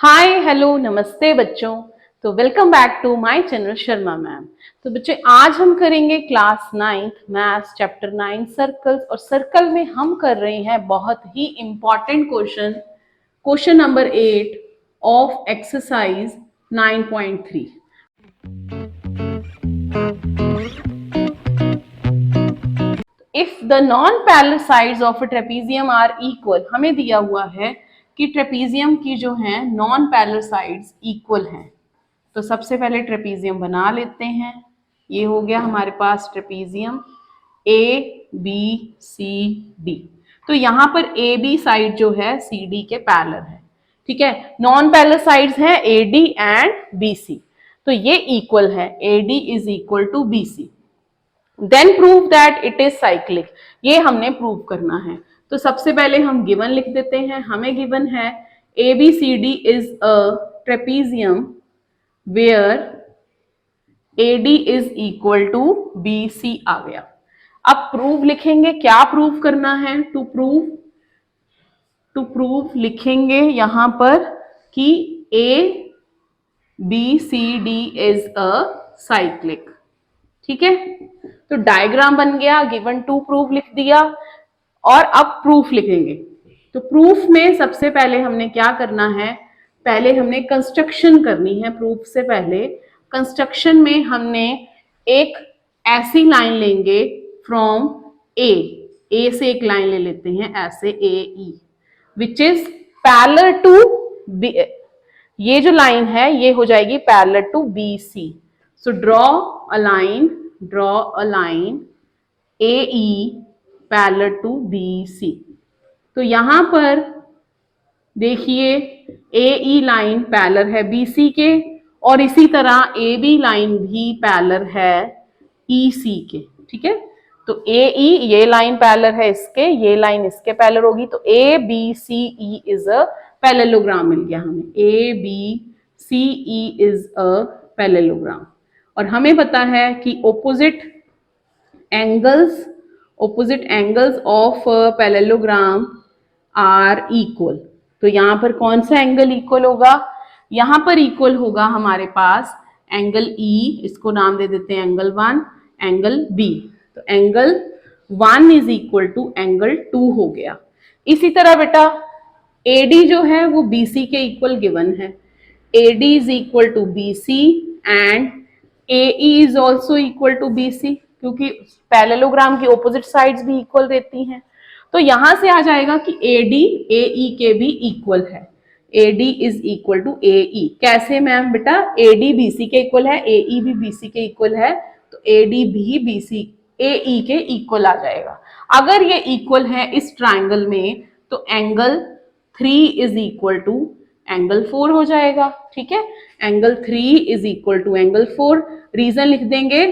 Hi hello नमस्ते बच्चों। तो welcome back to my channel Sharma ma'am. तो बच्चे आज हम करेंगे class 9th maths chapter 9 circles. और सर्कल में हम कर रहे हैं बहुत ही important question number 8 of exercise 9.3। If the non parallel sides of a trapezium are equal, हमें दिया हुआ है कि ट्रेपीजियम की जो है नॉन पैरेलल साइड्स इक्वल हैं। तो सबसे पहले ट्रेपीजियम बना लेते हैं। ये हो गया हमारे पास trapezium A B C D. तो यहाँ पर ए बी साइड जो है सी डी के पैरेलल है। ठीक है, नॉन पैरेलल साइड्स हैं A D and B C. तो ये इक्वल है, A D is equal to B C. Then prove that it is cyclic, ये हमने प्रूव करना है। तो सबसे पहले हम गिवन लिख देते हैं। हमें गिवन है A B C D is a trapezium where AD is equal to BC आ गया। अब प्रूव लिखेंगे, क्या प्रूव करना है? टू प्रूव लिखेंगे यहां पर कि ABCD इज अ साइक्लिक। ठीक है, तो डायग्राम बन गया, गिवन टू प्रूव लिख दिया। और अब प्रूफ लिखेंगे। तो प्रूफ में सबसे पहले हमने क्या करना है, पहले हमने कंस्ट्रक्शन करनी है। प्रूफ से पहले कंस्ट्रक्शन में हमने एक ऐसी लाइन लेंगे फ्रॉम ए से एक लाइन ले लेते हैं ऐसे A E, which is parallel to B. ये जो लाइन है ये हो जाएगी parallel to B C. So draw a line A E parallel to B C. तो यहां पर देखिए ए ई लाइन पैरेलल है बी सी के, और इसी तरह ए बी लाइन भी पैरेलल है ई सी के। ठीक है, तो ए ई ये लाइन पैरेलल है इसके, ये लाइन इसके पैरेलल होगी। तो A B C E is a parallelogram मिल गया हमें। A B C E is a parallelogram. और हमें पता है कि opposite angles of parallelogram are equal. तो यहां पर कौन सा एंगल इक्वल होगा? यहां पर इक्वल होगा हमारे पास एंगल ई, इसको नाम दे देते हैं एंगल 1, एंगल बी। तो angle 1 is equal to angle 2 हो गया। इसी तरह बेटा एडी जो है वो बीसी के इक्वल गिवन है। AD is equal to BC and AE is also equal to BC, क्योंकि पैरेललोग्राम की ऑपोजिट साइड्स भी इक्वल रहती हैं। तो यहां से आ जाएगा कि AD AE के भी इक्वल है। AD is equal to AE। कैसे मैम? बेटा AD BC के इक्वल है, AE भी BC के इक्वल है, तो AD भी BC AE के इक्वल आ जाएगा। अगर ये इक्वल है इस ट्राइंगल में तो angle 3 is equal to angle 4 हो जाएगा। ठीक है, angle 3 is equal to angle 4। Reason लिख देंगे,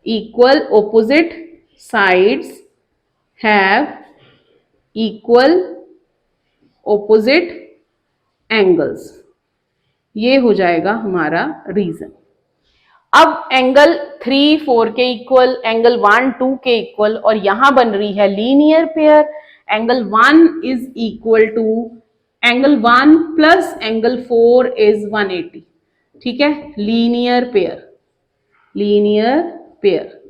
equal opposite sides have equal opposite angles. ये हो जाएगा हमारा रीजन। अब एंगल 3 4 के इक्वल, एंगल 1 2 के इक्वल, और यहां बन रही है linear pair. Angle 1 is equal to angle 1 plus angle 4 is 180। ठीक है, लीनियर पेयर।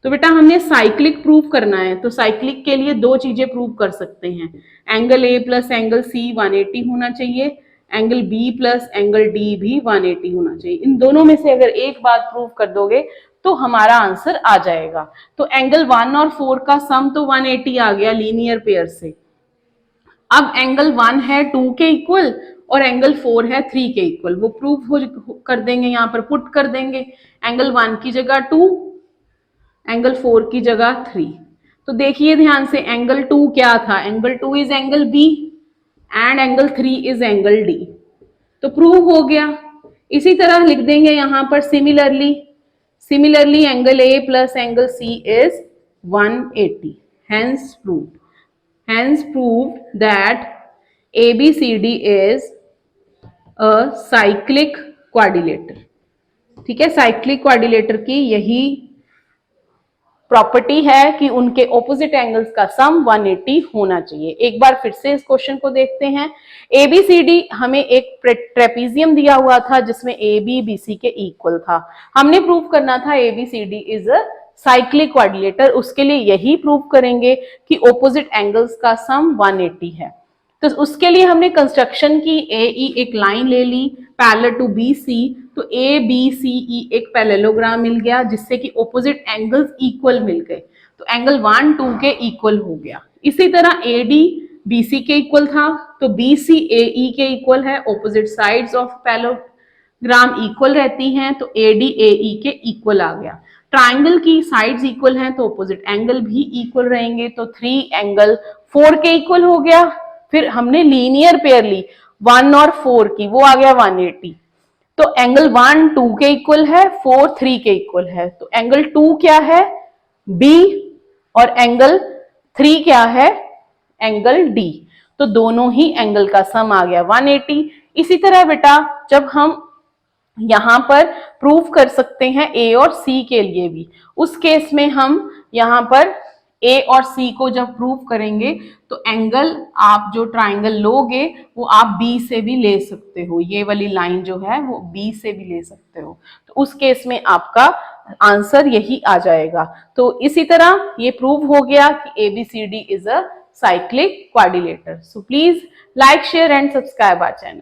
तो बेटा हमने साइक्लिक प्रूव करना है। तो साइक्लिक के लिए दो चीजें प्रूव कर सकते हैं। Angle A plus angle C 180 होना चाहिए, angle B plus angle D भी 180 होना चाहिए। इन दोनों में से अगर एक बात प्रूव कर दोगे तो हमारा आंसर आ जाएगा। तो एंगल 1 और 4 का सम तो 180 आ गया लीनियर पेयर से। अब एंगल 1 है 2 के इक्वल और एंगल 4 है 3 के इक्वल, वो प्रूफ कर देंगे, यहां पर पुट कर देंगे। एंगल 1 की जगह 2, एंगल 4 की जगह 3। तो देखिए ध्यान से, एंगल 2 क्या था? Angle 2 is angle B and angle 3 is angle D. तो प्रूव हो गया। इसी तरह लिख देंगे यहां पर similarly angle A plus angle C is 180। Hence proved that ABCD is a cyclic quadrilateral। ठीक है, साइक्लिक क्वाड्रिलेटर की यही प्रॉपर्टी है कि उनके ऑपोजिट एंगल्स का सम 180 होना चाहिए। एक बार फिर से इस क्वेश्चन को देखते हैं। ABCD हमें एक ट्रेपीजियम दिया हुआ था जिसमें AB BC के इक्वल था। हमने प्रूव करना था ABCD is a cyclic quadrilateral. उसके लिए यही प्रूव करेंगे कि ऑपोजिट एंगल्स का सम 180 है। तो उसके लिए हमने कंस्ट्रक्शन की, AE एक लाइन ले ली पैरेलल टू BC, तो ABCE एक पैरेललोग्राम मिल गया जिससे कि ऑपोजिट एंगल्स इक्वल मिल गए, तो एंगल 1 2 के इक्वल हो गया। इसी तरह AD BC के इक्वल था, तो BC AE के इक्वल है, opposite sides of parallelogram equal रहती हैं, तो AD AE के इक्वल आ गया। ट्राइंगल की साइड्स इक्वल हैं तो ऑपोजिट एंगल भी इक्वल रहेंगे, तो 3 एंगल 4 के इक्वल हो गया। फिर हमने लीनियर पेयर ली 1 और 4 की, वो आ गया 180। तो एंगल 1 2 के इक्वल है, 4 3 के इक्वल है, तो एंगल 2 क्या है, B, और एंगल 3 क्या है, एंगल D। तो दोनों ही एंगल का सम आ गया 180। इसी तरह बेटा जब हम यहां पर प्रूफ कर सकते हैं A और C के लिए भी, उस केस में हम यहां पर A और C को जब प्रूफ करेंगे तो एंगल आप जो ट्राइंगल लोगे वो आप B से भी ले सकते हो, ये वाली लाइन जो है वो B से भी ले सकते हो, तो उस केस में आपका आंसर यही आ जाएगा। तो इसी तरह ये प्रूव हो गया कि ABCD is a cyclic quadrilateral. So please like share and subscribe our channel.